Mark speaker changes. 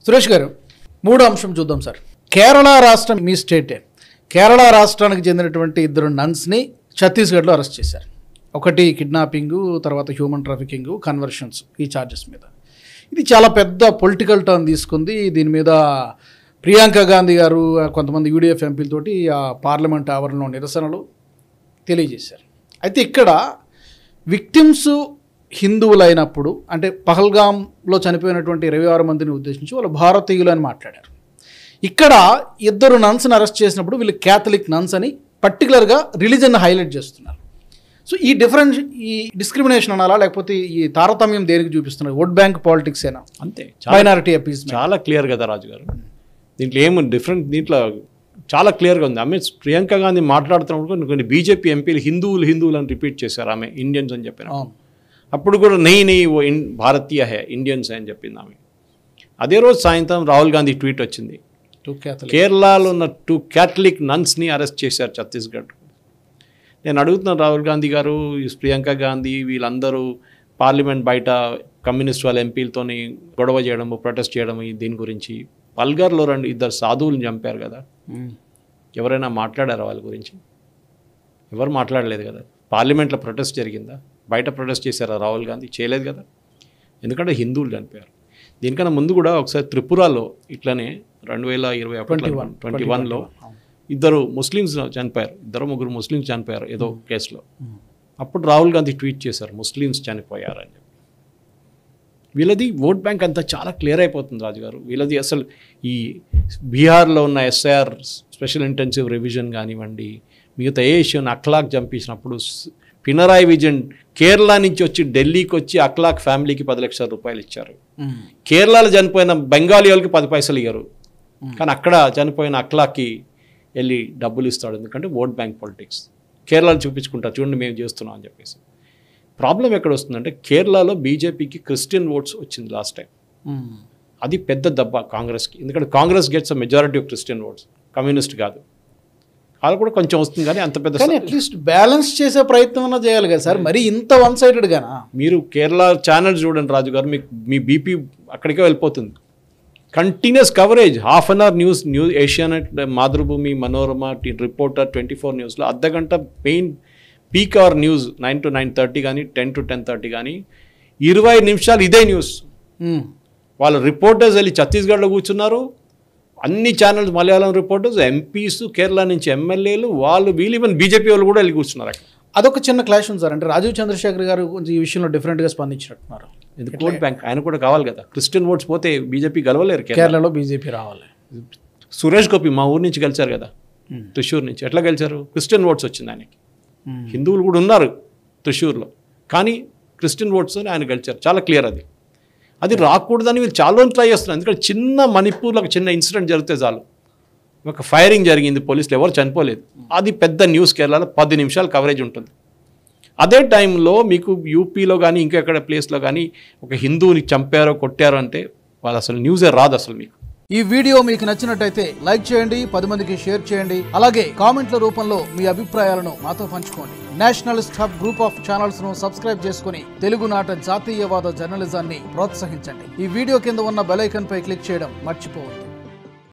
Speaker 1: సురేష్ గారు మూడో అంశం చూద్దాం సార్. కేరళ రాష్ట్రం మీ స్టేటే. కేరళ రాష్ట్రానికి చెందినటువంటి ఇద్దరు నన్స్ని ఛత్తీస్గఢ్లో అరెస్ట్ చేశారు. ఒకటి కిడ్నాపింగు, తర్వాత హ్యూమన్ ట్రాఫికింగ్, కన్వర్షన్స్, ఈ ఛార్జెస్ మీద. ఇది చాలా పెద్ద పొలిటికల్ టర్న్ తీసుకుంది. దీని మీద ప్రియాంక గాంధీ గారు కొంతమంది యూడీఎఫ్ ఎంపీలతోటి ఆ పార్లమెంట్ ఆవరణలో నిరసనలు తెలియజేశారు. అయితే ఇక్కడ విక్టిమ్స్ హిందువులైనప్పుడు, అంటే పహల్గామ్లో చనిపోయినటువంటి 26 మందిని ఉద్దేశించి వాళ్ళు భారతీయులు అని మాట్లాడారు. ఇక్కడ ఇద్దరు నన్స్ని అరెస్ట్ చేసినప్పుడు వీళ్ళు క్యాథలిక్ నన్స్ అని పర్టికులర్గా రిలీజన్ హైలైట్ చేస్తున్నారు. సో ఈ ఈ డిస్క్రిమినేషన్ అనాలా, లేకపోతే ఈ తారతమ్యం దేనికి చూపిస్తున్నారు? ఓట్ బ్యాంక్ పాలిటిక్స్ ఏనా?
Speaker 2: అంతే,
Speaker 1: మైనారిటీ అపీస్
Speaker 2: చాలా క్లియర్ కదా రాజు గారు. దీంట్లో ఏమి డిఫరెంట్, దీంట్లో చాలా క్లియర్గా ఉంది. ఆమె ప్రియాంక గాంధీ మాట్లాడుతున్నప్పుడు కొన్ని బీజేపీ ఎంపీలు హిందువులు అని రిపీట్ చేశారు. ఆమె ఇండియన్స్ అని చెప్పిన అప్పుడు కూడా నెయ్యి భారతీయ హే, ఇండియన్స్ అని చెప్పింది ఆమె. అదే రోజు సాయంత్రం రాహుల్ గాంధీ ట్వీట్ వచ్చింది, కేరళలో ఉన్న 2 క్యాథలిక్ నన్స్ని అరెస్ట్ చేశారు ఛత్తీస్గఢ్. నేను అడుగుతున్నాను రాహుల్ గాంధీ గారు, ప్రియాంక గాంధీ వీళ్ళందరూ పార్లమెంట్ బయట కమ్యూనిస్ట్ వాళ్ళ ఎంపీలతోని గొడవ చేయడము, ప్రొటెస్ట్ చేయడము, దీని గురించి పల్గర్లో 2 సాధువులను చంపారు కదా, ఎవరైనా మాట్లాడారా వాళ్ళ గురించి? ఎవరు మాట్లాడలేదు కదా. పార్లమెంట్లో ప్రొటెస్ట్ జరిగిందా? బయట ప్రొటెస్ట్ చేశారా రాహుల్ గాంధీ? చేయలేదు కదా, ఎందుకంటే హిందువులు చనిపోయారు. దీనికన్నా ముందు కూడా ఒకసారి త్రిపురలో ఇట్లనే 2021లో 2 ముస్లిమ్స్ చనిపోయారు, 2-3 ముస్లిమ్స్ చనిపోయారు ఏదో కేసులో. అప్పుడు రాహుల్ గాంధీ ట్వీట్ చేశారు, ముస్లిమ్స్ చనిపోయారు అని చెప్పి. వీళ్ళది ఓట్ బ్యాంక్ అంతా చాలా క్లియర్ అయిపోతుంది రాజుగారు. వీళ్ళది అసలు ఈ బీహార్లో ఉన్న ఎస్ఐఆర్ స్పెషల్ ఇంటెన్సివ్ రివిజన్ కానివ్వండి, మిగతా ఏ ఇష్యూని అఖ్లాక్ చంపించినప్పుడు పినరాయి విజయన్ కేరళ నుంచి వచ్చి ఢిల్లీకి వచ్చి అఖ్లాక్ ఫ్యామిలీకి 10 లక్షల రూపాయలు ఇచ్చారు. కేరళలో చనిపోయిన బెంగాలీ వాళ్ళకి 10 పైసలు ఇవ్వరు, కానీ అక్కడ చనిపోయిన అఖ్లాక్కి వెళ్ళి డబ్బులు ఇస్తాడు. ఎందుకంటే ఓట్ బ్యాంక్ పాలిటిక్స్. కేరళలో చూపించుకుంటారు, చూడండి మేము చేస్తున్నాం అని చెప్పేసి. ప్రాబ్లం ఎక్కడ వస్తుందంటే కేరళలో బీజేపీకి క్రిస్టియన్ ఓట్స్ వచ్చింది లాస్ట్ టైం. అది పెద్ద దెబ్బ కాంగ్రెస్కి, ఎందుకంటే Congress gets a majority of Christian oats, communist కాదు. వాళ్ళు కూడా కొంచెం వస్తుంది, కానీ అంత పెద్ద.
Speaker 1: కానీ అట్లీస్ట్ బ్యాలెన్స్ చేసే ప్రయత్నం అన్నా చేయాలి కదా సార్, మరి ఇంత వన్ సైడెడ్గానా? మీరు
Speaker 2: కేరళ ఛానల్స్ చూడండి రాజు గారు, మీ బీపీ అక్కడికే వెళ్ళిపోతుంది. Continuous coverage, half an hour news Asianet, మాతృభూమి, మనోరమ, రిపోర్టర్, 24 న్యూస్లో అర్ధగంట main peak hour news 9 to 9:30 కానీ 10 to 10:30 కానీ 20 నిమిషాలు ఇదే న్యూస్. వాళ్ళ రిపోర్టర్స్ వెళ్ళి ఛత్తీస్గఢ్లో కూర్చున్నారు. అన్ని channels, Malayalam reporters, MPs, Kerala నుంచి ఎమ్మెల్యేలు, వీళ్ళు ఈవెన్ బీజేపీ వాళ్ళు కూడా వెళ్ళి కూర్చున్నారు అక్కడ.
Speaker 1: అదొక చిన్న క్లాష్ ఉంది సార్. అంటే రాజీవ్ చంద్రశేఖర్ గారు కొంచెం ఈ విషయంలో డిఫరెంట్గా స్పందించినట్టున్నారు.
Speaker 2: ఎందుకు? ఓట్ బ్యాంక్ ఆయన కూడా కావాలి కదా. క్రిస్టియన్ ఓట్స్ పోతే బీజేపీ గెలవలేరు.
Speaker 1: కేరళలో బీజేపీ రావాలి.
Speaker 2: సురేష్ గోపి మా ఊరు నుంచి గెలిచారు కదా, త్రిశూర్ నుంచి. ఎట్లా గెలిచారు? క్రిస్టియన్ ఓట్స్ వచ్చింది ఆయనకి. హిందువులు కూడా ఉన్నారు త్రిశూర్లో, కానీ క్రిస్టియన్ ఓట్స్ ఆయన గెలిచారు. చాలా క్లియర్ అది. అది రాకూడదని వీళ్ళు చాలా ట్రై చేస్తున్నారు. ఎందుకంటే చిన్న మణిపూర్లో ఒక చిన్న ఇన్సిడెంట్ జరిగితే చాలు, ఒక ఫైరింగ్ జరిగింది, పోలీసులు ఎవరు చనిపోలేదు, అది పెద్ద న్యూస్. కేరళలో 10 నిమిషాలు కవరేజ్ ఉంటుంది. అదే టైంలో మీకు యూపీలో కానీ ఇంకెక్కడ ప్లేస్లో కానీ ఒక హిందువుని చంపారో కొట్టారో అంటే వాళ్ళు అసలు న్యూసే రాదు అసలు. మీకు
Speaker 1: ఈ వీడియో మీకు నచ్చినట్టయితే లైక్ చేయండి, 10 మందికి షేర్ చేయండి, అలాగే కామెంట్ల రూపంలో మీ అభిప్రాయాలను మాతో పంచుకోండి. Nationalist hub group of channels ను సబ్స్క్రైబ్ చేసుకుని తెలుగునాట జాతీయవాద జర్నలిజాన్ని ప్రోత్సహించండి. ఈ వీడియో కింద ఉన్న బెల్ ఐకాన్ పై క్లిక్ చేయడం మర్చిపోవద్దు.